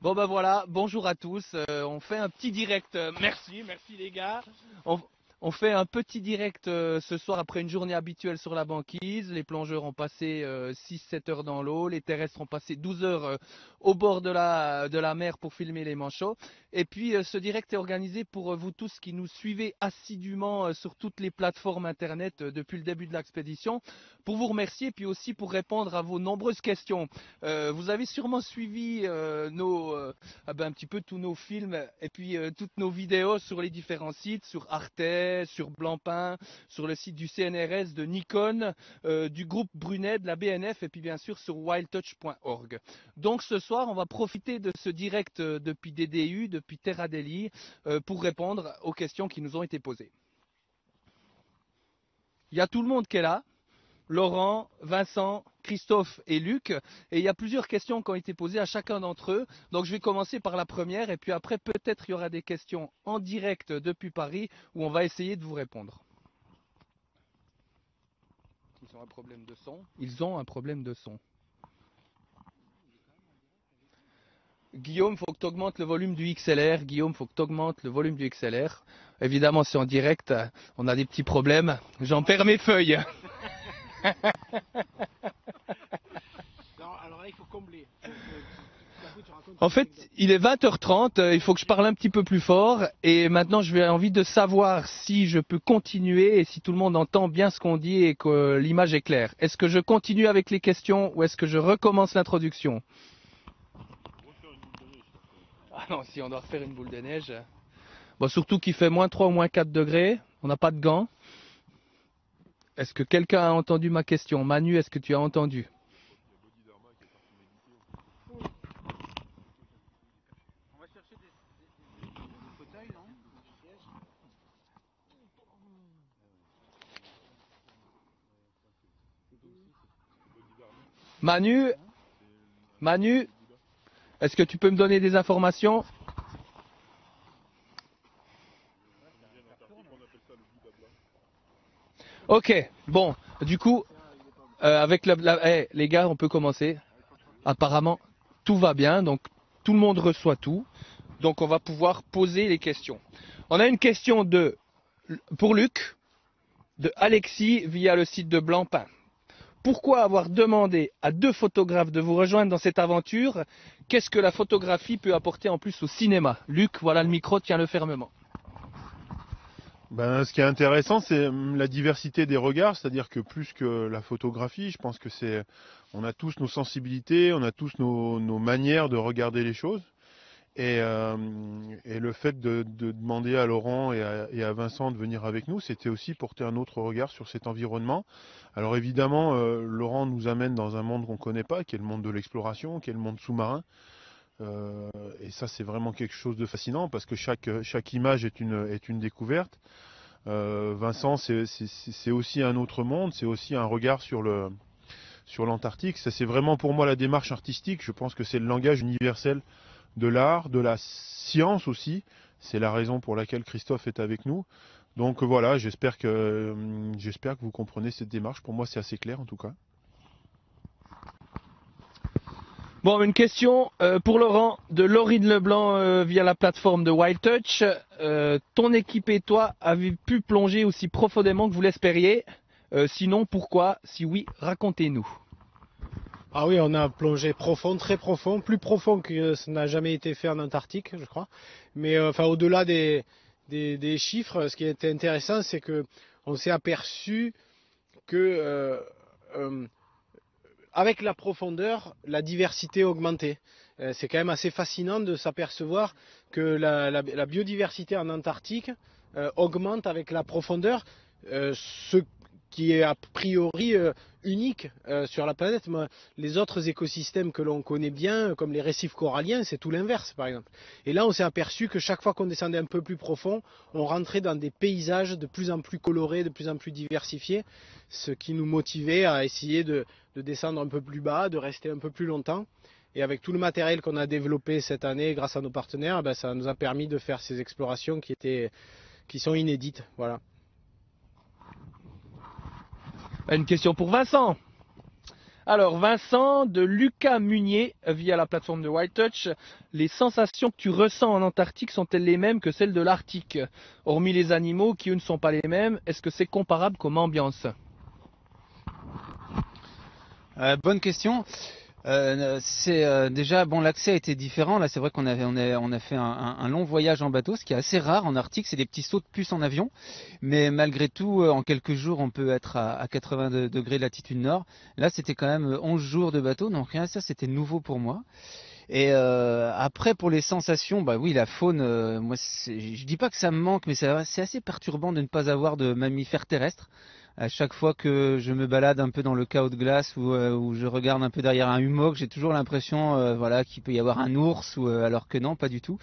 Bon ben voilà, bonjour à tous. On fait un petit direct. Merci les gars. On fait un petit direct ce soir après une journée habituelle sur la banquise. Les plongeurs ont passé 6-7 heures dans l'eau. Les terrestres ont passé 12 heures au bord de la mer pour filmer les manchots. Et puis ce direct est organisé pour vous tous qui nous suivez assidûment sur toutes les plateformes internet depuis le début de l'expédition. Pour vous remercier et puis aussi pour répondre à vos nombreuses questions. Vous avez sûrement suivi un petit peu tous nos films et puis toutes nos vidéos sur les différents sites, sur Arte, sur Blancpain, sur le site du CNRS, de Nikon, du groupe Brunet, de la BNF et puis bien sûr sur wildtouch.org. Donc ce soir, on va profiter de ce direct depuis DDU, depuis Terra Delhi, pour répondre aux questions qui nous ont été posées. Il y a tout le monde qui est là. Laurent, Vincent, Christophe et Luc. Et il y a plusieurs questions qui ont été posées à chacun d'entre eux. Donc je vais commencer par la première et puis après peut-être il y aura des questions en direct depuis Paris où on va essayer de vous répondre. Ils ont un problème de son. Ils ont un problème de son. Guillaume, il faut que tu augmentes le volume du XLR. Guillaume, il faut que tu augmentes le volume du XLR. Évidemment, c'est en direct. On a des petits problèmes. J'en perds mes feuilles. Non, alors là, il faut combler. En fait, il est 20h30, il faut que je parle un petit peu plus fort et maintenant j'ai envie de savoir si je peux continuer et si tout le monde entend bien ce qu'on dit et que l'image est claire. Est-ce que je continue avec les questions ou est-ce que je recommence l'introduction? Ah non, si on doit refaire une boule de neige. Bon, surtout qu'il fait moins 3 ou moins 4 degrés, on n'a pas de gants. Est-ce que quelqu'un a entendu ma question? Manu, est-ce que tu as entendu? On va chercher des fauteuils, non? Des sièges. Manu, est-ce que tu peux me donner des informations? Ok, bon, du coup, avec les gars, on peut commencer. Apparemment, tout va bien, donc tout le monde reçoit tout. Donc on va pouvoir poser les questions. On a une question pour Luc, de Alexis via le site de Blancpain. Pourquoi avoir demandé à 2 photographes de vous rejoindre dans cette aventure? Qu'est-ce que la photographie peut apporter en plus au cinéma? Luc, voilà le micro, tiens-le fermement. Ben, ce qui est intéressant, c'est la diversité des regards, c'est-à-dire que plus que la photographie, je pense que on a tous nos sensibilités, on a tous nos manières de regarder les choses. Et le fait de demander à Laurent et à Vincent de venir avec nous, c'était aussi porter un autre regard sur cet environnement. Alors évidemment, Laurent nous amène dans un monde qu'on ne connaît pas, qui est le monde de l'exploration, qui est le monde sous-marin. Et ça, c'est vraiment quelque chose de fascinant parce que chaque image est une découverte. Vincent, c'est aussi un autre monde, c'est aussi un regard sur l'Antarctique. Ça, c'est vraiment pour moi la démarche artistique. Je pense que c'est le langage universel de l'art, de la science aussi. C'est la raison pour laquelle Christophe est avec nous. Donc voilà, j'espère que vous comprenez cette démarche. Pour moi, c'est assez clair en tout cas. Bon, une question pour Laurent, de Laurine Leblanc via la plateforme de wildtouch. Ton équipe et toi avez pu plonger aussi profondément que vous l'espériez. Sinon, pourquoi? Si oui, racontez-nous. Ah oui, on a plongé profond, très profond, plus profond que ça n'a jamais été fait en Antarctique, je crois. Mais enfin, au-delà des chiffres, ce qui était intéressant, c'est que on s'est aperçu que avec la profondeur, la diversité augmentait. C'est quand même assez fascinant de s'apercevoir que la biodiversité en Antarctique augmente avec la profondeur, ce qui est a priori unique sur la planète. Les autres écosystèmes que l'on connaît bien, comme les récifs coralliens, c'est tout l'inverse par exemple. Et là, on s'est aperçu que chaque fois qu'on descendait un peu plus profond, on rentrait dans des paysages de plus en plus colorés, de plus en plus diversifiés, ce qui nous motivait à essayer de descendre un peu plus bas, de rester un peu plus longtemps. Et avec tout le matériel qu'on a développé cette année grâce à nos partenaires, ça nous a permis de faire ces explorations qui sont inédites. Voilà. Une question pour Vincent. Alors Vincent de Lucas Munier via la plateforme de Wild Touch, les sensations que tu ressens en Antarctique sont-elles les mêmes que celles de l'Arctique? Hormis les animaux qui eux ne sont pas les mêmes, est-ce que c'est comparable comme ambiance? Bonne question. Déjà bon, l'accès a été différent. Là, c'est vrai on a fait un long voyage en bateau, ce qui est assez rare en Arctique. C'est des petits sauts de puce en avion, mais malgré tout, en quelques jours, on peut être à 80 degrés de latitude nord. Là, c'était quand même 11 jours de bateau, donc rien à ça, c'était nouveau pour moi. Et après, pour les sensations, bah oui, la faune, moi, je dis pas que ça me manque, mais c'est assez perturbant de ne pas avoir de mammifères terrestres. À chaque fois que je me balade un peu dans le chaos de glace ou je regarde un peu derrière un hummocks, j'ai toujours l'impression voilà, qu'il peut y avoir un ours, alors que non, pas du tout.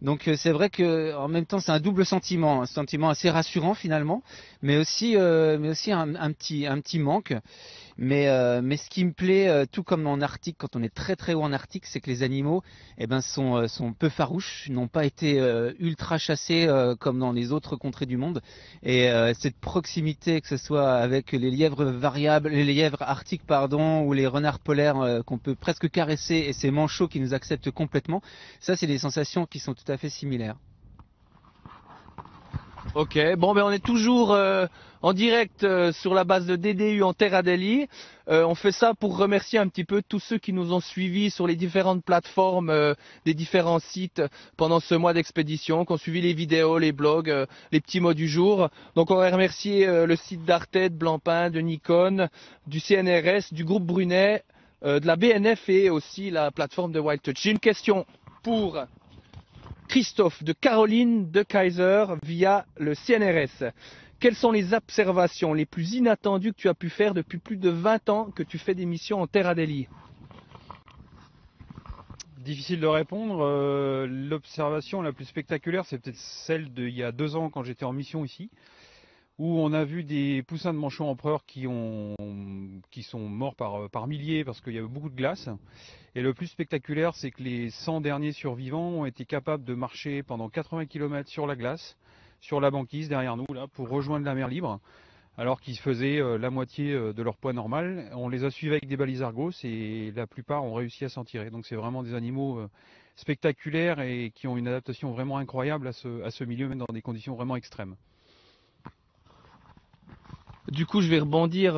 Donc c'est vrai que en même temps c'est un double sentiment, un sentiment assez rassurant finalement, mais aussi un petit manque. Mais ce qui me plaît, tout comme en Arctique, quand on est très très haut en Arctique, c'est que les animaux sont peu farouches, n'ont pas été ultra chassés comme dans les autres contrées du monde. Et cette proximité, que ce soit avec les lièvres variables, les lièvres arctiques pardon, ou les renards polaires qu'on peut presque caresser, et ces manchots qui nous acceptent complètement, ça c'est des sensations qui sont tout à fait similaires. Ok, bon ben on est toujours en direct sur la base de DDU en Terre Adélie. On fait ça pour remercier un petit peu tous ceux qui nous ont suivis sur les différentes plateformes des différents sites pendant ce mois d'expédition, qui ont suivi les vidéos, les blogs, les petits mots du jour. Donc on va remercier le site d'Arte, de Blancpain, de Nikon, du CNRS, du groupe Brunet, de la BNF et aussi la plateforme de Wild Touch. J'ai une question pour Christophe de Caroline de Kaiser via le CNRS. Quelles sont les observations les plus inattendues que tu as pu faire depuis plus de 20 ans que tu fais des missions en Terre Adélie? Difficile de répondre. L'observation la plus spectaculaire, c'est peut-être celle d'il y a 2 ans quand j'étais en mission ici, où on a vu des poussins de manchots empereurs qui sont morts par milliers parce qu'il y avait beaucoup de glace. Et le plus spectaculaire, c'est que les 100 derniers survivants ont été capables de marcher pendant 80 km sur la glace, sur la banquise derrière nous, là, pour rejoindre la mer libre, alors qu'ils faisaient la moitié de leur poids normal. On les a suivis avec des balises Argos et la plupart ont réussi à s'en tirer. Donc c'est vraiment des animaux spectaculaires et qui ont une adaptation vraiment incroyable à ce milieu, même dans des conditions vraiment extrêmes. Du coup, je vais rebondir.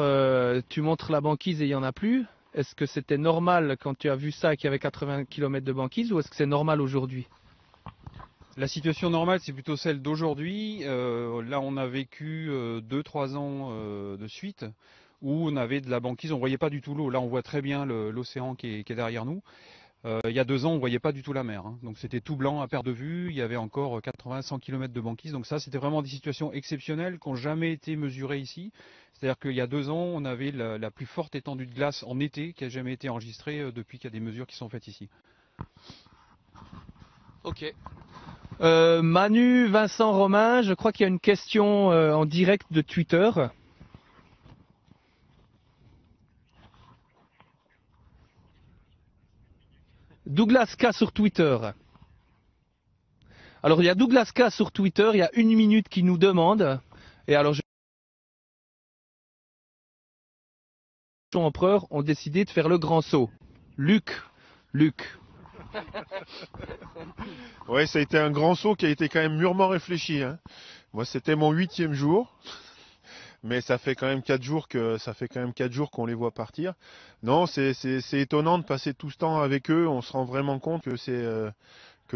Tu montres la banquise et il n'y en a plus. Est-ce que c'était normal quand tu as vu ça qu'il y avait 80 km de banquise ou est-ce que c'est normal aujourd'hui? La situation normale, c'est plutôt celle d'aujourd'hui. Là, on a vécu 2-3 ans de suite où on avait de la banquise, on ne voyait pas du tout l'eau. Là, on voit très bien l'océan qui est derrière nous. Il y a 2 ans, on ne voyait pas du tout la mer, hein. Donc c'était tout blanc à perte de vue. Il y avait encore 80-100 km de banquise. Donc ça, c'était vraiment des situations exceptionnelles qui n'ont jamais été mesurées ici. C'est-à-dire qu'il y a 2 ans, on avait la plus forte étendue de glace en été qui a jamais été enregistrée depuis qu'il y a des mesures qui sont faites ici. Ok. Manu, Vincent, Romain, je crois qu'il y a une question en direct de Twitter. Douglas K sur Twitter. Alors il y a Douglas K sur Twitter, il y a 1 minute qui nous demande. Et alors les empereurs ont décidé de faire le grand saut. Luc. Ouais, ça a été un grand saut qui a été quand même mûrement réfléchi, hein. Moi, c'était mon 8e jour. Mais ça fait quand même 4 jours qu'on les voit partir. Non, c'est étonnant de passer tout ce temps avec eux. On se rend vraiment compte que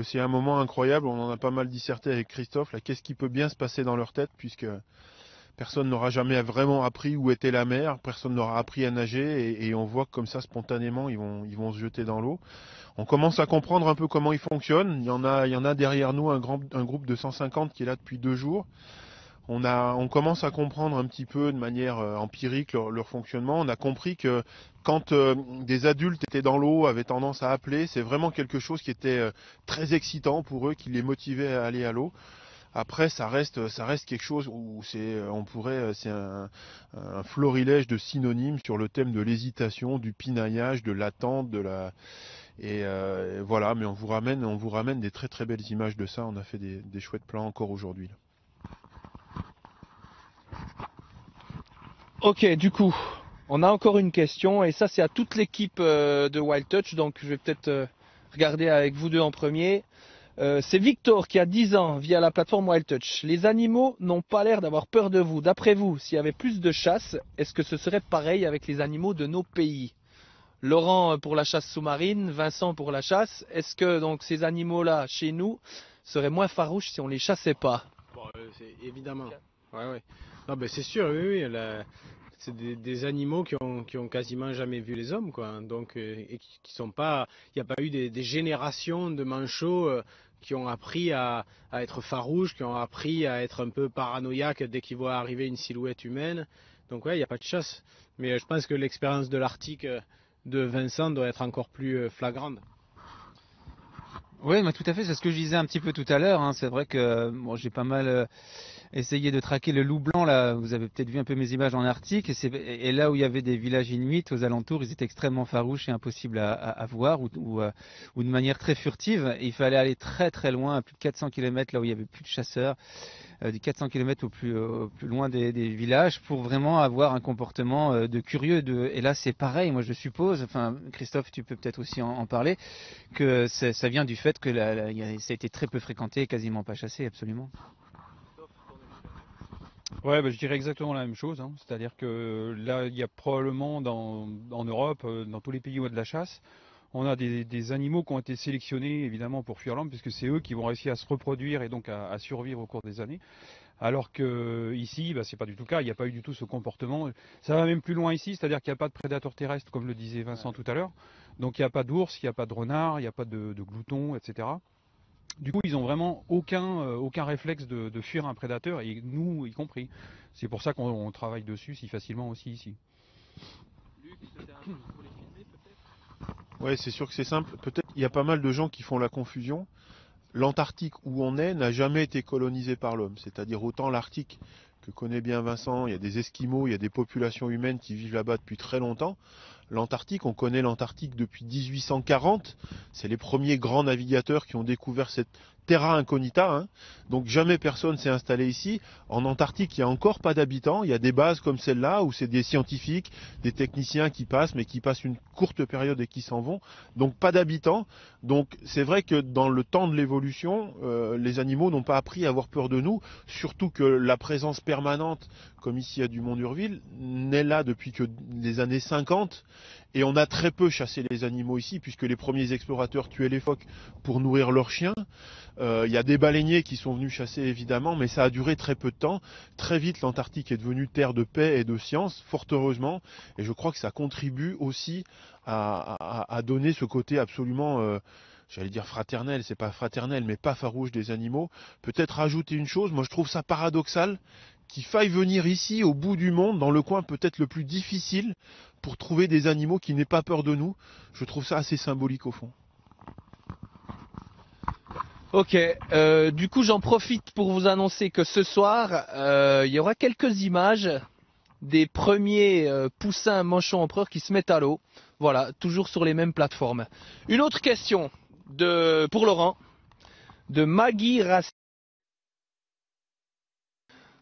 c'est un moment incroyable. On en a pas mal disserté avec Christophe. Là, qu'est-ce qui peut bien se passer dans leur tête, puisque personne n'aura jamais vraiment appris où était la mer, personne n'aura appris à nager, et on voit que comme ça, spontanément, ils vont se jeter dans l'eau. On commence à comprendre un peu comment ils fonctionnent. Il y en a derrière nous un groupe de 150 qui est là depuis 2 jours. On commence à comprendre un petit peu de manière empirique leur fonctionnement. On a compris que quand des adultes étaient dans l'eau, avaient tendance à appeler, c'est vraiment quelque chose qui était très excitant pour eux, qui les motivait à aller à l'eau. Après, ça reste quelque chose où c'est un florilège de synonymes sur le thème de l'hésitation, du pinaillage, de l'attente, voilà. Mais on vous ramène des très très belles images de ça. On a fait des chouettes plans encore aujourd'hui. Ok, du coup, On a encore une question, et ça c'est à toute l'équipe de Wild Touch, donc je vais peut-être regarder avec vous deux en premier. C'est Victor qui a 10 ans via la plateforme Wild Touch. Les animaux n'ont pas l'air d'avoir peur de vous. D'après vous, s'il y avait plus de chasse, est-ce que ce serait pareil avec les animaux de nos pays? Laurent pour la chasse sous-marine, Vincent pour la chasse. Est-ce que donc ces animaux-là, chez nous, seraient moins farouches si on les chassait pas? Bon, évidemment. Ouais, ouais. Non, ben c'est sûr, oui, oui. C'est des animaux qui ont quasiment jamais vu les hommes, quoi. Donc, et qui sont pas. Il n'y a pas eu des générations de manchots qui ont appris à être farouches, qui ont appris à être un peu paranoïaques dès qu'ils voient arriver une silhouette humaine. Donc, ouais, il n'y a pas de chasse. Mais je pense que l'expérience de l'Arctique de Vincent doit être encore plus flagrante. Oui, mais tout à fait, c'est ce que je disais un petit peu tout à l'heure, hein. C'est vrai que bon, j'ai pas mal essayé de traquer le loup blanc, là. Vous avez peut-être vu un peu mes images en Arctique, et là où il y avait des villages inuits aux alentours, ils étaient extrêmement farouches et impossibles à voir, ou de manière très furtive. Et il fallait aller très très loin, à plus de 400 km, là où il y avait plus de chasseurs, du 400 km au plus loin des villages, pour vraiment avoir un comportement de curieux. Et là c'est pareil, moi je suppose, enfin Christophe tu peux peut-être aussi en parler, que ça vient du fait que ça a été très peu fréquenté, quasiment pas chassé, absolument. Ouais, bah, je dirais exactement la même chose, hein. C'est-à-dire que là, il y a probablement en Europe, dans tous les pays où il y a de la chasse, on a des animaux qui ont été sélectionnés évidemment pour fuir l'homme, puisque c'est eux qui vont réussir à se reproduire et donc à survivre au cours des années. Alors que ici, bah, c'est pas du tout le cas, il n'y a pas eu du tout ce comportement. Ça va même plus loin ici, c'est-à-dire qu'il n'y a pas de prédateurs terrestres, comme le disait Vincent tout à l'heure. Donc il n'y a pas d'ours, il n'y a pas de renard, il n'y a pas de gloutons, etc. Du coup, ils n'ont vraiment aucun réflexe de fuir un prédateur, et nous y compris. C'est pour ça qu'on travaille dessus si facilement aussi ici. Ouais, c'est sûr que c'est simple. Peut-être il y a pas mal de gens qui font la confusion. L'Antarctique où on est n'a jamais été colonisé par l'homme. C'est-à-dire autant l'Arctique que connaît bien Vincent, il y a des Esquimaux, il y a des populations humaines qui vivent là-bas depuis très longtemps. L'Antarctique, on connaît l'Antarctique depuis 1840. C'est les premiers grands navigateurs qui ont découvert cette terra incognita, hein. Donc jamais personne s'est installé ici. En Antarctique, il n'y a encore pas d'habitants. Il y a des bases comme celle-là où c'est des scientifiques, des techniciens qui passent, mais qui passent une courte période et qui s'en vont. Donc pas d'habitants. Donc c'est vrai que dans le temps de l'évolution, les animaux n'ont pas appris à avoir peur de nous. Surtout que la présence permanente, comme ici à Dumont d'Urville, n'est là depuis que les années 50. Et on a très peu chassé les animaux ici, puisque les premiers explorateurs tuaient les phoques pour nourrir leurs chiens. Il y a des baleiniers qui sont venus chasser évidemment, mais ça a duré très peu de temps. Très vite, l'Antarctique est devenue terre de paix et de science, fort heureusement. Et je crois que ça contribue aussi à donner ce côté absolument, j'allais dire fraternel, c'est pas fraternel, mais pas farouche des animaux. Peut-être rajouter une chose, moi je trouve ça paradoxal qu'il faille venir ici, au bout du monde, dans le coin peut-être le plus difficile, pour trouver des animaux qui n'aient pas peur de nous. Je trouve ça assez symbolique au fond. Ok, du coup j'en profite pour vous annoncer que ce soir, il y aura quelques images des premiers poussins manchons empereurs qui se mettent à l'eau. Voilà, toujours sur les mêmes plateformes. Une autre question pour Laurent, de Maggie Rassi.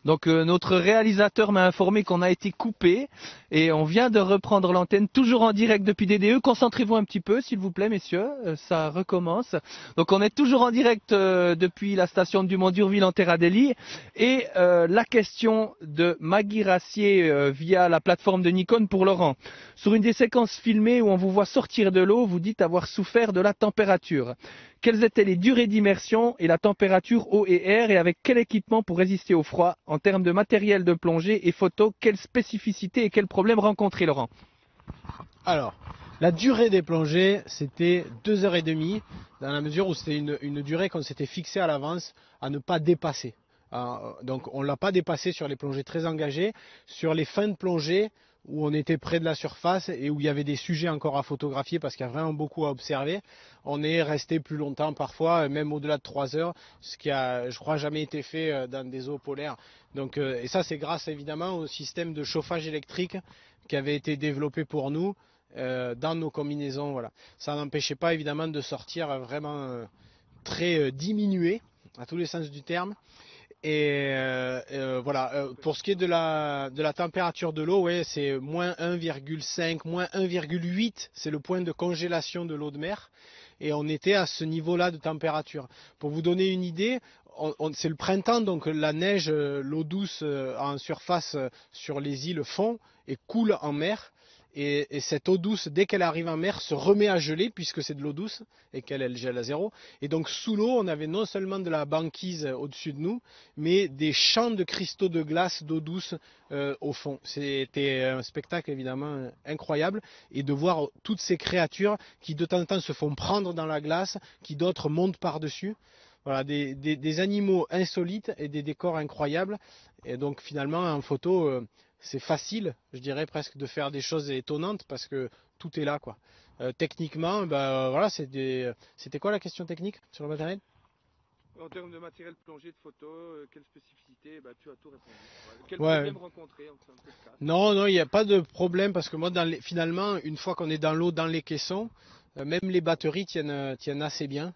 Donc notre réalisateur m'a informé qu'on a été coupé et on vient de reprendre l'antenne toujours en direct depuis DDE. Concentrez-vous un petit peu s'il vous plaît messieurs, ça recommence. Donc on est toujours en direct depuis la station du Mont d'Urville en Terra Delhi et la question de Maggie Rassier via la plateforme de Nikon pour Laurent. Sur une des séquences filmées où on vous voit sortir de l'eau, vous dites avoir souffert de la température. Quelles étaient les durées d'immersion et la température eau et air et avec quel équipement pour résister au froid? En termes de matériel de plongée et photo, quelles spécificités et quels problèmes rencontrés, Laurent? Alors, la durée des plongées, c'était 2h30, dans la mesure où c'était une durée qu'on s'était fixée à l'avance à ne pas dépasser. Donc on ne l'a pas dépassé sur les plongées très engagées. Sur les fins de plongée, où on était près de la surface et où il y avait des sujets encore à photographier parce qu'il y a vraiment beaucoup à observer, on est resté plus longtemps parfois, même au-delà de 3 heures, ce qui a, je crois, jamais été fait dans des eaux polaires. Donc, et ça c'est grâce évidemment au système de chauffage électrique qui avait été développé pour nous dans nos combinaisons. Voilà. Ça n'empêchait pas évidemment de sortir vraiment très diminué, à tous les sens du terme. Voilà. Pour ce qui est de la température de l'eau, ouais, c'est moins 1,5, moins 1,8, c'est le point de congélation de l'eau de mer. Et on était à ce niveau-là de température. Pour vous donner une idée, c'est le printemps, donc la neige, l'eau douce en surface sur les îles fond et coule en mer. Et cette eau douce, dès qu'elle arrive en mer, se remet à geler puisque c'est de l'eau douce et qu'elle gèle à zéro. Et donc sous l'eau, on avait non seulement de la banquise au-dessus de nous, mais des champs de cristaux de glace d'eau douce au fond. C'était un spectacle évidemment incroyable. Et de voir toutes ces créatures qui de temps en temps se font prendre dans la glace, qui d'autres montent par-dessus. Voilà, des animaux insolites et des décors incroyables. Et donc finalement, en photo, c'est facile, je dirais presque, de faire des choses étonnantes parce que tout est là, quoi. Techniquement, voilà, c'était quoi la question technique sur le matériel? En termes de matériel plongé, de photo, quelle spécificité? Tu as tout répondu. Quel Ouais. problème rencontrer en faisant un peu de cas? Non, il n'y a pas de problème parce que moi, finalement, une fois qu'on est dans l'eau, dans les caissons, même les batteries tiennent assez bien.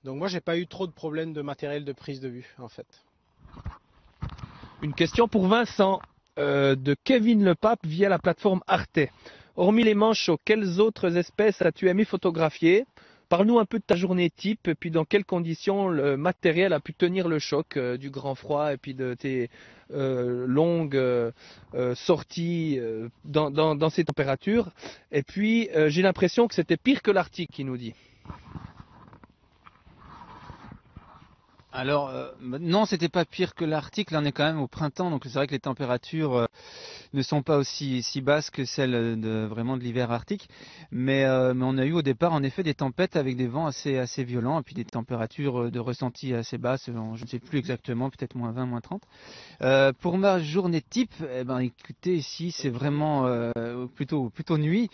Donc moi, j'ai pas eu trop de problèmes de matériel de prise de vue, en fait. Une question pour Vincent de Kevin Le Pape via la plateforme Arte. Hormis les manchots, quelles autres espèces as-tu aimé photographier? Parle-nous un peu de ta journée type et puis dans quelles conditions le matériel a pu tenir le choc du grand froid et puis de tes longues sorties dans ces températures. Et puis j'ai l'impression que c'était pire que l'Arctique, il nous dit. Alors, non, c'était pas pire que l'Arctique. Là, on est quand même au printemps, donc c'est vrai que les températures ne sont pas aussi basses que celles vraiment de l'hiver arctique. Mais on a eu au départ, en effet, des tempêtes avec des vents assez violents et puis des températures de ressenti assez basses. Je ne sais plus exactement, peut-être moins 20, moins 30. Pour ma journée type, écoutez, ici, c'est vraiment plutôt nuit.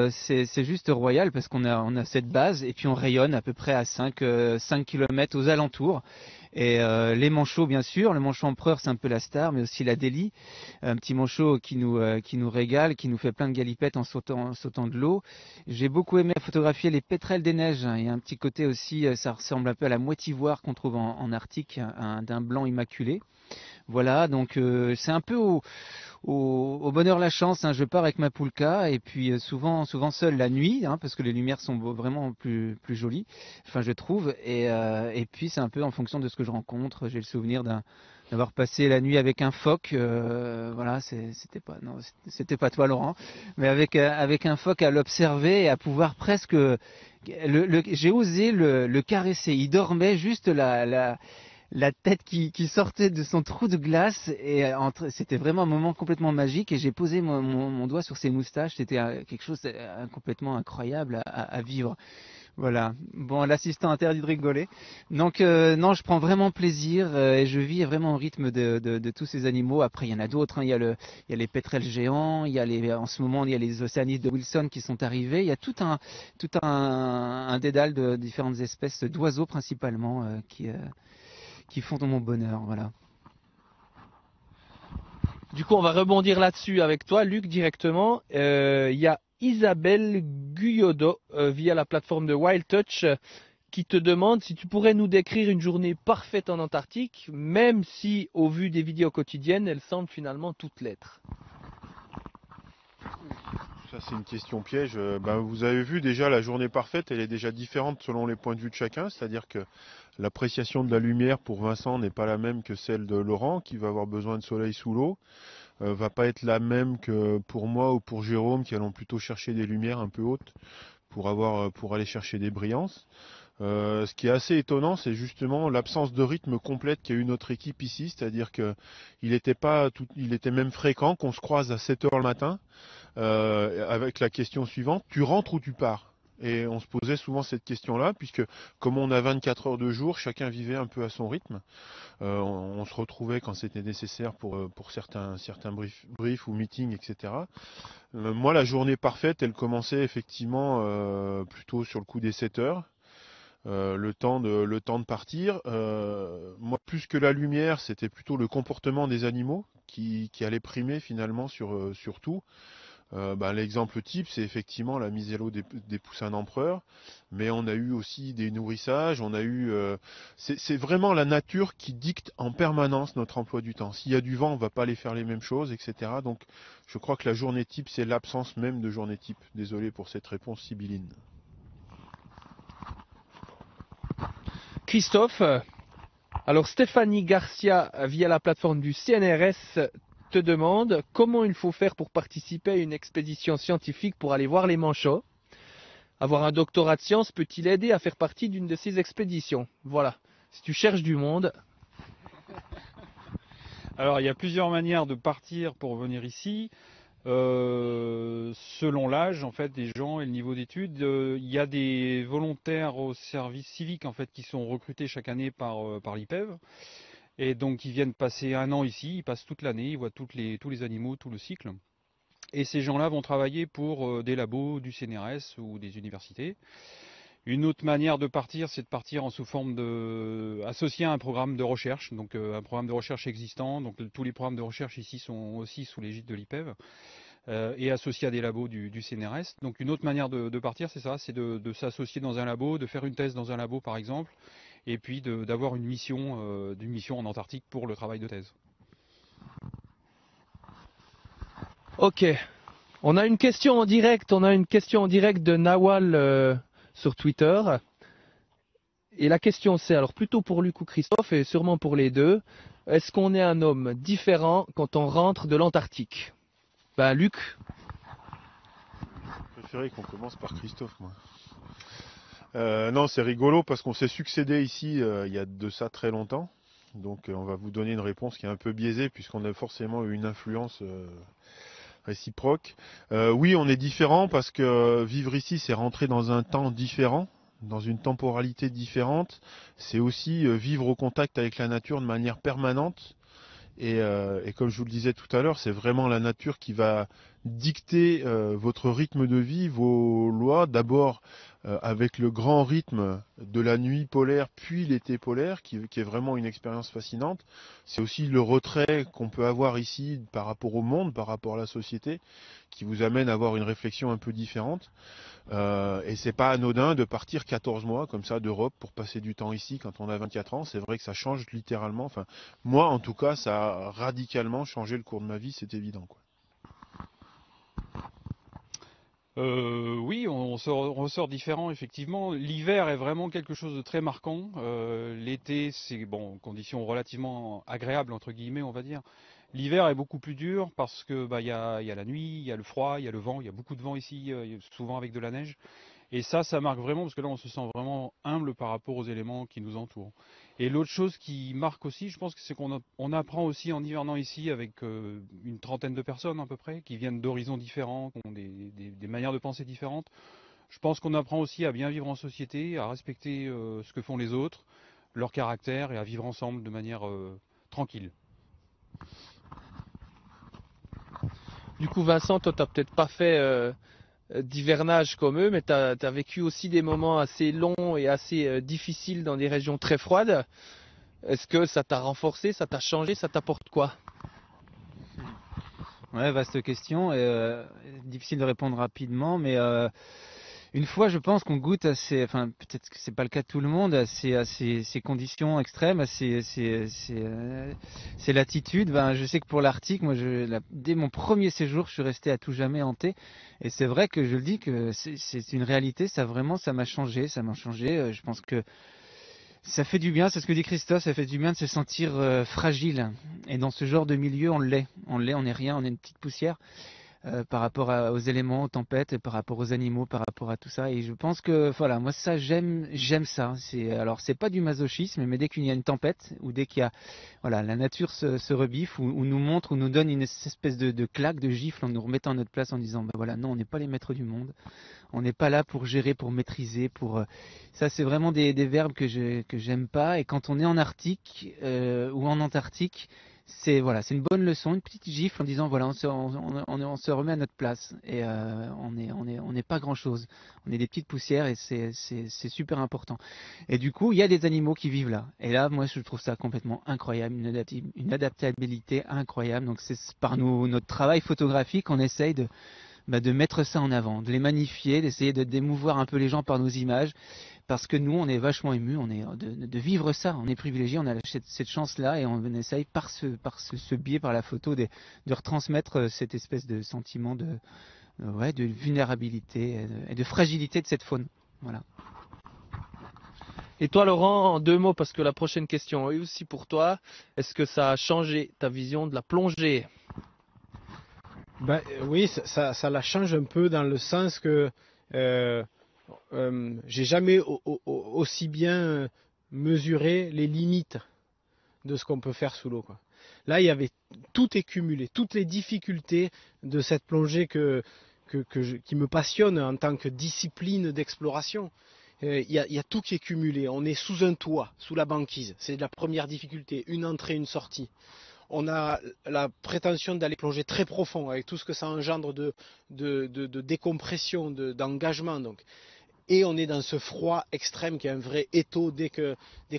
C'est juste royal parce qu'on a cette base et puis on rayonne à peu près à 5 km aux alentours. Et les manchots, bien sûr, le manchot empereur, c'est un peu la star, mais aussi la délie, un petit manchot qui nous régale, qui nous fait plein de galipettes en sautant de l'eau. J'ai beaucoup aimé photographier les pétrels des neiges. Il y a un petit côté aussi, ça ressemble un peu à la moitivoire qu'on trouve en Arctique, d'un blanc immaculé. Voilà, donc c'est un peu au bonheur la chance. Je pars avec ma poulka et puis souvent seul la nuit, parce que les lumières sont vraiment plus jolies, enfin je trouve. Et puis c'est un peu en fonction de ce que je rencontre. J'ai le souvenir d'avoir passé la nuit avec un phoque. Voilà, c'était pas toi Laurent, mais avec un phoque à l'observer et à pouvoir presque. J'ai osé le caresser. Il dormait juste la tête qui sortait de son trou de glace et c'était vraiment un moment complètement magique et j'ai posé mon doigt sur ses moustaches. C'était quelque chose de complètement incroyable à vivre. Voilà. Bon, l'assistant interdit de rigoler. Donc non, je prends vraiment plaisir et je vis vraiment au rythme de tous ces animaux. Après, il y en a d'autres. Il y a les pétrels géants. En ce moment, il y a les océanistes de Wilson qui sont arrivés. Il y a tout un dédale de différentes espèces d'oiseaux principalement qui font mon bonheur, voilà. Du coup, on va rebondir là-dessus avec toi, Luc, directement. Il y a Isabelle Guyodot via la plateforme de Wild Touch qui te demande si tu pourrais nous décrire une journée parfaite en Antarctique, même si, au vu des vidéos quotidiennes, elle semble finalement toute l'être. Ça, c'est une question piège. Vous avez vu déjà la journée parfaite, elle est déjà différente selon les points de vue de chacun. C'est-à-dire que l'appréciation de la lumière pour Vincent n'est pas la même que celle de Laurent, qui va avoir besoin de soleil sous l'eau. Va pas être la même que pour moi ou pour Jérôme, qui allons plutôt chercher des lumières un peu hautes pour aller chercher des brillances. Ce qui est assez étonnant, c'est justement l'absence de rythme complète qu'a eu notre équipe ici, c'est-à-dire qu'il était même fréquent qu'on se croise à 7 h le matin avec la question suivante: tu rentres ou tu pars? Et on se posait souvent cette question-là, puisque comme on a 24 heures de jour, chacun vivait un peu à son rythme. On se retrouvait quand c'était nécessaire pour certains briefs ou meetings, etc. Moi, la journée parfaite, elle commençait effectivement plutôt sur le coup des 7 heures. Le temps de partir. Moi, plus que la lumière, c'était plutôt le comportement des animaux qui allait primer finalement sur tout. L'exemple type, c'est effectivement la mise à l'eau des poussins d'empereur, mais on a eu aussi des nourrissages, c'est vraiment la nature qui dicte en permanence notre emploi du temps. S'il y a du vent, on ne va pas aller faire les mêmes choses, etc. Donc je crois que la journée type, c'est l'absence même de journée type. Désolé pour cette réponse sibylline. Christophe, alors Stéphanie Garcia, via la plateforme du CNRS, te demande comment il faut faire pour participer à une expédition scientifique pour aller voir les manchots. Avoir un doctorat de sciences peut-il aider à faire partie d'une de ces expéditions? Voilà, si tu cherches du monde. Alors il y a plusieurs manières de partir pour venir ici. Selon l'âge en fait des gens et le niveau d'études, il y a des volontaires au service civique en fait qui sont recrutés chaque année par l'IPEV. Et donc ils viennent passer un an ici, ils passent toute l'année, ils voient tous les animaux, tout le cycle. Et ces gens-là vont travailler pour des labos du CNRS ou des universités. Une autre manière de partir, c'est de partir sous forme associé à un programme de recherche, donc un programme de recherche existant. Donc tous les programmes de recherche ici sont aussi sous l'égide de l'IPEV et associés à des labos du CNRS. Donc une autre manière de partir, c'est ça, c'est de s'associer dans un labo, de faire une thèse dans un labo par exemple, et puis d'avoir une mission en Antarctique pour le travail de thèse. Ok, on a une question en direct de Nawal sur Twitter. Et la question c'est, alors plutôt pour Luc ou Christophe, et sûrement pour les deux, est-ce qu'on est un homme différent quand on rentre de l'Antarctique? Luc. Je préférais qu'on commence par Christophe, moi. Non, c'est rigolo parce qu'on s'est succédé ici il y a de ça très longtemps. Donc on va vous donner une réponse qui est un peu biaisée puisqu'on a forcément eu une influence réciproque. Oui, on est différent parce que vivre ici, c'est rentrer dans un temps différent, dans une temporalité différente. C'est aussi vivre au contact avec la nature de manière permanente. Et comme je vous le disais tout à l'heure, c'est vraiment la nature qui va dicter votre rythme de vie, vos lois. D'abord avec le grand rythme de la nuit polaire, puis l'été polaire, qui est vraiment une expérience fascinante. C'est aussi le retrait qu'on peut avoir ici par rapport au monde, par rapport à la société, qui vous amène à avoir une réflexion un peu différente. Et c'est pas anodin de partir 14 mois comme ça d'Europe pour passer du temps ici quand on a 24 ans. C'est vrai que ça change littéralement. Enfin, moi en tout cas, ça a radicalement changé le cours de ma vie, c'est évident, quoi. Oui, on ressort différent effectivement. L'hiver est vraiment quelque chose de très marquant. L'été, c'est bon, conditions relativement agréables entre guillemets, on va dire. L'hiver est beaucoup plus dur parce que il y a la nuit, il y a le froid, il y a le vent, il y a beaucoup de vent ici, souvent avec de la neige. Et ça marque vraiment parce que là, on se sent vraiment humble par rapport aux éléments qui nous entourent. Et l'autre chose qui marque aussi, je pense que c'est qu'on apprend aussi en hivernant ici avec une trentaine de personnes à peu près, qui viennent d'horizons différents, qui ont des manières de penser différentes. Je pense qu'on apprend aussi à bien vivre en société, à respecter ce que font les autres, leur caractère et à vivre ensemble de manière tranquille. Du coup, Vincent, toi, t'as peut-être pas fait d'hivernage comme eux, mais tu as vécu aussi des moments assez longs et assez difficiles dans des régions très froides. Est-ce que ça t'a renforcé, ça t'a changé, ça t'apporte quoi? Ouais, vaste question. Difficile de répondre rapidement, mais une fois, je pense qu'on goûte à enfin peut-être que c'est pas le cas de tout le monde, à ces conditions extrêmes, à ces latitudes. Je sais que pour l'Arctique, moi, dès mon premier séjour, je suis resté à tout jamais hanté. Et c'est vrai que je le dis que c'est une réalité. Ça m'a changé, Je pense que ça fait du bien. C'est ce que dit Christophe. Ça fait du bien de se sentir fragile. Et dans ce genre de milieu, on l'est. On est rien. On est une petite poussière. Par rapport aux éléments, aux tempêtes, par rapport aux animaux, par rapport à tout ça. Et je pense que voilà, moi ça j'aime ça. Alors c'est pas du masochisme, mais dès qu'il y a une tempête ou dès qu'il y a la nature se rebiffe ou nous montre ou nous donne une espèce de claque, de gifle en nous remettant à notre place en disant non, on n'est pas les maîtres du monde. On n'est pas là pour gérer, pour maîtriser, ça c'est vraiment des verbes que j'aime pas. Et quand on est en Arctique ou en Antarctique, c'est une bonne leçon, une petite gifle en disant on se remet à notre place et on n'est pas grand chose, on est des petites poussières et c'est super important. Et du coup il y a des animaux qui vivent là et là moi je trouve ça complètement incroyable, une adaptabilité incroyable. Donc c'est par notre travail photographique on essaye de mettre ça en avant, de les magnifier, d'essayer de d'émouvoir un peu les gens par nos images, parce que nous, on est vachement émus, on est de vivre ça, on est privilégiés, on a cette chance-là, et on essaye par ce biais, par la photo, de retransmettre cette espèce de sentiment de vulnérabilité et de fragilité de cette faune. Voilà. Et toi, Laurent, en 2 mots, parce que la prochaine question est aussi pour toi. Est-ce que ça a changé ta vision de la plongée? Oui, ça la change un peu dans le sens que j'ai jamais aussi bien mesuré les limites de ce qu'on peut faire sous l'eau, quoi. Là, tout est cumulé, toutes les difficultés de cette plongée qui me passionne en tant que discipline d'exploration. Il y a tout qui est cumulé. On est sous un toit, sous la banquise. C'est la première difficulté, une entrée, une sortie. On a la prétention d'aller plonger très profond avec tout ce que ça engendre de décompression, d'engagement. Donc. Et on est dans ce froid extrême qui est un vrai étau. Dès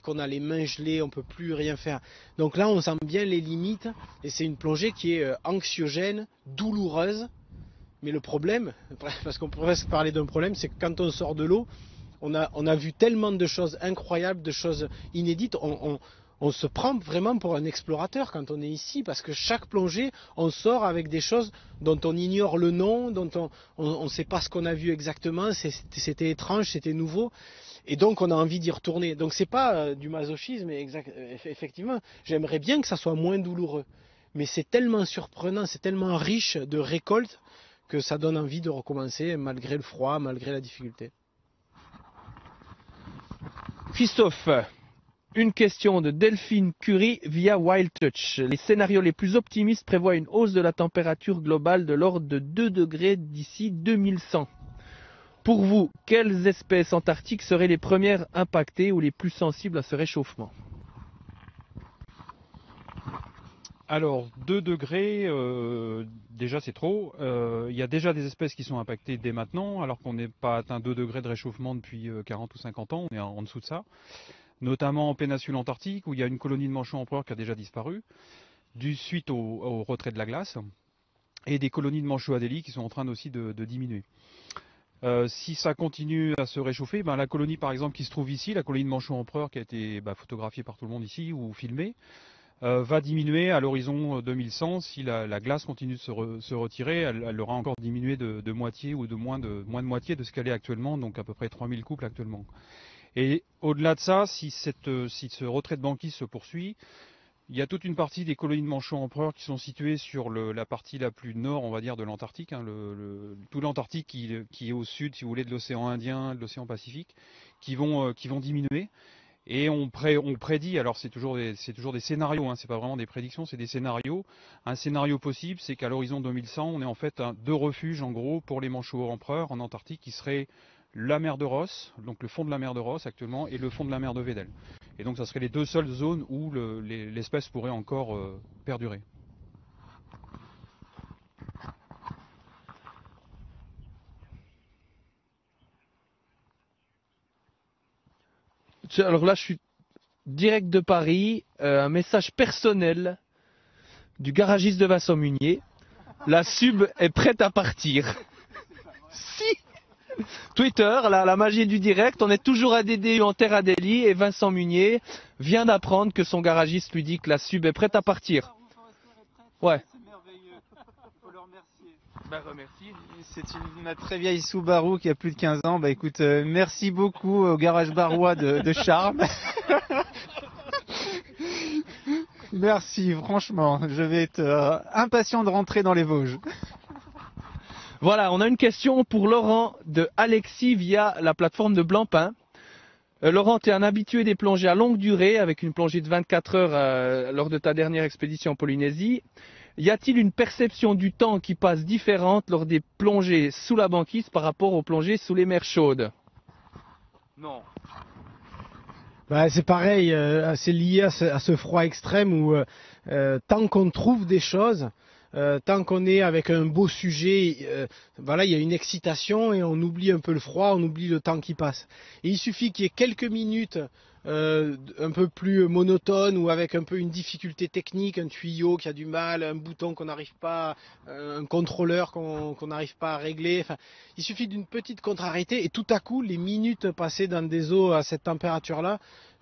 qu'on a les mains gelées, on ne peut plus rien faire. Donc là, on sent bien les limites. Et c'est une plongée qui est anxiogène, douloureuse. Mais le problème, parce qu'on pourrait parler d'un problème, c'est que quand on sort de l'eau, on a vu tellement de choses incroyables, de choses inédites. On se prend vraiment pour un explorateur quand on est ici, parce que chaque plongée, on sort avec des choses dont on ignore le nom, dont on ne sait pas ce qu'on a vu exactement. C'était étrange, c'était nouveau. Et donc on a envie d'y retourner. Donc c'est pas du masochisme, effectivement. J'aimerais bien que ça soit moins douloureux. Mais c'est tellement surprenant, c'est tellement riche de récoltes que ça donne envie de recommencer malgré le froid, malgré la difficulté. Christophe, une question de Delphine Curie via Wild Touch. Les scénarios les plus optimistes prévoient une hausse de la température globale de l'ordre de 2 degrés d'ici 2100. Pour vous, quelles espèces antarctiques seraient les premières impactées ou les plus sensibles à ce réchauffement? Alors, 2 degrés, déjà c'est trop. Il y a déjà des espèces qui sont impactées dès maintenant, alors qu'on n'est pas atteint 2 degrés de réchauffement depuis 40 ou 50 ans, on est en dessous de ça. Notamment en péninsule antarctique, où il y a une colonie de manchots empereurs qui a déjà disparu, suite au retrait de la glace, et des colonies de manchots adélie qui sont en train aussi de diminuer. Si ça continue à se réchauffer, la colonie par exemple qui se trouve ici, la colonie de manchots empereurs qui a été photographiée par tout le monde ici ou filmée, va diminuer à l'horizon 2100. Si la glace continue de se retirer, elle aura encore diminué de moitié ou de moins de moitié de ce qu'elle est actuellement, donc à peu près 3000 couples actuellement. Et au-delà de ça, si ce retrait de banquise se poursuit, il y a toute une partie des colonies de manchots empereurs qui sont situées sur la partie la plus nord, on va dire, de l'Antarctique, tout l'Antarctique qui est au sud, si vous voulez, de l'océan Indien, de l'océan Pacifique, qui vont diminuer. Et on prédit, alors c'est toujours des scénarios, c'est pas vraiment des prédictions, c'est des scénarios. Un scénario possible, c'est qu'à l'horizon 2100, on est en fait 2 refuges en gros pour les manchots empereurs en Antarctique, qui seraient la mer de Ross, donc le fond de la mer de Ross actuellement, et le fond de la mer de Weddell. Et donc ça serait les 2 seules zones où l'espèce pourrait encore perdurer. Alors là, je suis direct de Paris, un message personnel du garagiste de Vincent Munier. La sub est prête à partir. Si Twitter, la magie du direct, on est toujours à DDU en terre Adélie et Vincent Munier vient d'apprendre que son garagiste lui dit que la sub est prête à partir. Ouais. C'est merveilleux, il faut le remercier. Remercie. C'est une très vieille Subaru qui a plus de 15 ans. Écoute, merci beaucoup au garage barois de Charmes. Merci, franchement, je vais être impatient de rentrer dans les Vosges. Voilà, on a une question pour Laurent de Alexis via la plateforme de Blancpain. Laurent, tu es un habitué des plongées à longue durée avec une plongée de 24 heures lors de ta dernière expédition en Polynésie. Y a-t-il une perception du temps qui passe différente lors des plongées sous la banquise par rapport aux plongées sous les mers chaudes? Non. C'est pareil, c'est lié à ce froid extrême où tant qu'on trouve des choses, tant qu'on est avec un beau sujet, il y a une excitation et on oublie un peu le froid, on oublie le temps qui passe. Et il suffit qu'il y ait quelques minutes un peu plus monotone ou avec un peu une difficulté technique, un tuyau qui a du mal, un bouton qu'on n'arrive pas, un contrôleur qu'on n'arrive pas à régler. Enfin, il suffit d'une petite contrariété et tout à coup, les minutes passées dans des eaux à cette température-là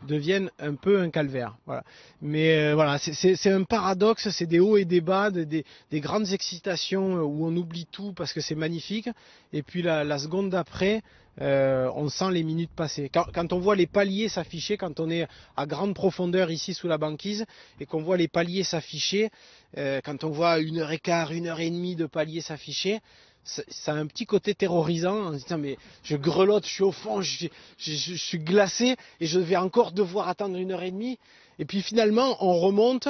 deviennent un peu un calvaire. Voilà. Mais voilà, c'est un paradoxe, c'est des hauts et des bas, des grandes excitations où on oublie tout parce que c'est magnifique. Et puis la seconde d'après, on sent les minutes passer. Quand on voit les paliers s'afficher, quand on est à grande profondeur ici sous la banquise et qu'on voit les paliers s'afficher, quand on voit 1h15, 1h30 de paliers s'afficher, ça a un petit côté terrorisant en se disant mais je grelotte, je suis au fond, je suis glacé et je vais encore devoir attendre 1h30. Et puis finalement on remonte,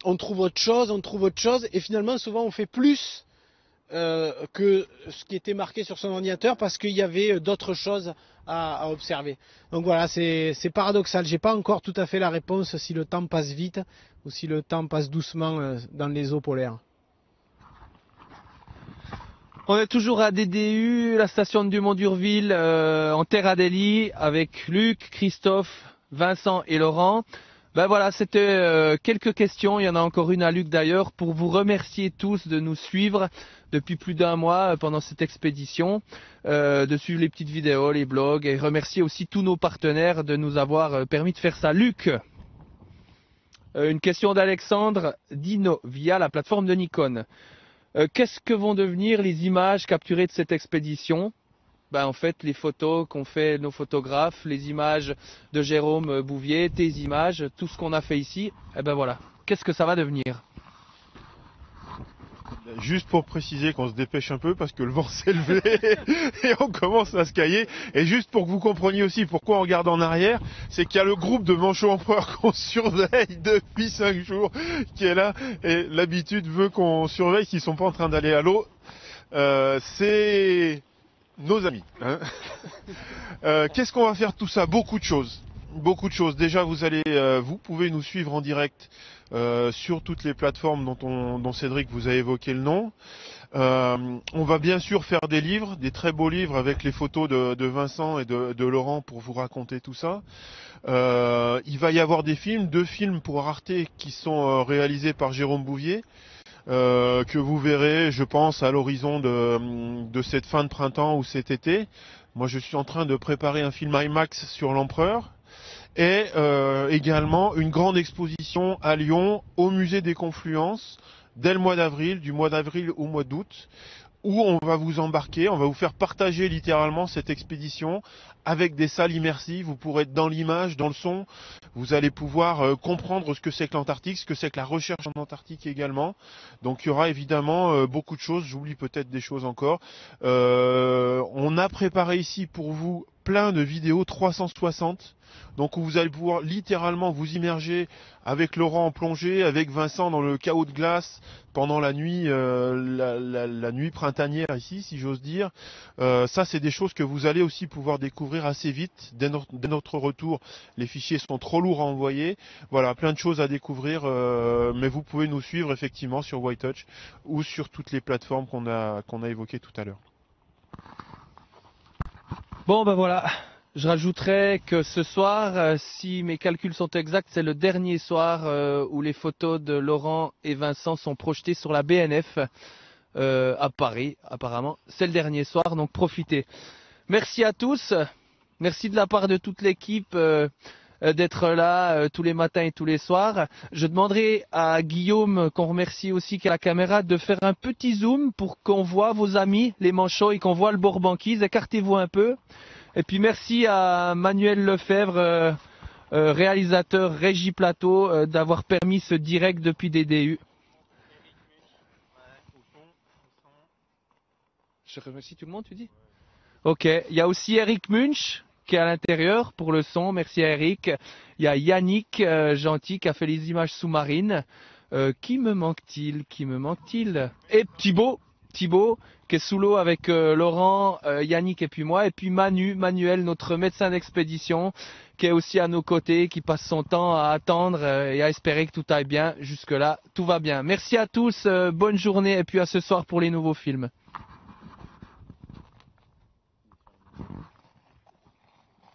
on trouve autre chose et finalement souvent on fait plus que ce qui était marqué sur son ordinateur parce qu'il y avait d'autres choses à observer. Donc voilà, c'est paradoxal. J'ai pas encore tout à fait la réponse si le temps passe vite ou si le temps passe doucement dans les eaux polaires. On est toujours à DDU, la station de Dumont-d'Urville, en Terre Adélie, avec Luc, Christophe, Vincent et Laurent. Ben voilà, c'était quelques questions. Il y en a encore une à Luc d'ailleurs, pour vous remercier tous de nous suivre depuis plus d'un mois pendant cette expédition, de suivre les petites vidéos, les blogs, et remercier aussi tous nos partenaires de nous avoir permis de faire ça. Luc, une question d'Alexandre Dino via la plateforme de Nikon. Qu'est-ce que vont devenir les images capturées de cette expédition? Ben, en fait, les photos qu'ont fait nos photographes, les images de Jérôme Bouvier, tes images, tout ce qu'on a fait ici, eh ben voilà. Qu'est-ce que ça va devenir? Juste pour préciser qu'on se dépêche un peu parce que le vent s'est levé et on commence à se cailler. Et juste pour que vous compreniez aussi pourquoi on regarde en arrière, c'est qu'il y a le groupe de manchots empereurs qu'on surveille depuis 5 jours qui est là. Et l'habitude veut qu'on surveille s'ils sont pas en train d'aller à l'eau. C'est nos amis. Hein. Qu'est-ce qu'on va faire de tout ça? Beaucoup de choses. Beaucoup de choses. Déjà, vous pouvez nous suivre en direct sur toutes les plateformes dont Cédric vous a évoqué le nom. On va bien sûr faire des livres, des très beaux livres avec les photos de Vincent et de Laurent pour vous raconter tout ça. Il va y avoir des films, 2 films pour Arte qui sont réalisés par Jérôme Bouvier. Que vous verrez, je pense, à l'horizon de cette fin de printemps ou cet été. Moi, je suis en train de préparer un film IMAX sur l'Empereur. Et également une grande exposition à Lyon au musée des Confluences dès le mois d'avril, du mois d'avril au mois d'août, où on va vous embarquer, on va vous faire partager littéralement cette expédition avec des salles immersives. Vous pourrez être dans l'image, dans le son, vous allez pouvoir comprendre ce que c'est que l'Antarctique, ce que c'est que la recherche en Antarctique également. Donc il y aura évidemment beaucoup de choses, j'oublie peut-être des choses encore. On a préparé ici pour vous plein de vidéos 360. Donc vous allez pouvoir littéralement vous immerger avec Laurent en plongée, avec Vincent dans le chaos de glace pendant la nuit, la nuit printanière ici, si j'ose dire. Ça, c'est des choses que vous allez aussi pouvoir découvrir assez vite dès notre retour. Les fichiers sont trop lourds à envoyer. Voilà, plein de choses à découvrir. Mais vous pouvez nous suivre effectivement sur White Touch ou sur toutes les plateformes qu'on a évoquées tout à l'heure. Bon, ben voilà. Je rajouterais que ce soir, si mes calculs sont exacts, c'est le dernier soir où les photos de Laurent et Vincent sont projetées sur la BNF à Paris, apparemment. C'est le dernier soir, donc profitez. Merci à tous. Merci de la part de toute l'équipe d'être là tous les matins et tous les soirs. Je demanderai à Guillaume, qu'on remercie aussi, qui a la caméra, de faire un petit zoom pour qu'on voit vos amis, les manchots, et qu'on voit le bord banquise. Écartez-vous un peu. Et puis merci à Manuel Lefebvre, réalisateur Régie Plateau, d'avoir permis ce direct depuis DDU. Je remercie tout le monde, tu dis? Ok, il y a aussi Eric Munch qui est à l'intérieur pour le son, merci à Eric. Il y a Yannick Gentil qui a fait les images sous-marines. Qui me manque-t-il? Et Thibaut qui est sous l'eau avec Laurent, Yannick et puis moi, et puis Manuel, notre médecin d'expédition, qui est aussi à nos côtés, qui passe son temps à attendre et à espérer que tout aille bien. Jusque-là, tout va bien. Merci à tous, bonne journée, et puis à ce soir pour les nouveaux films.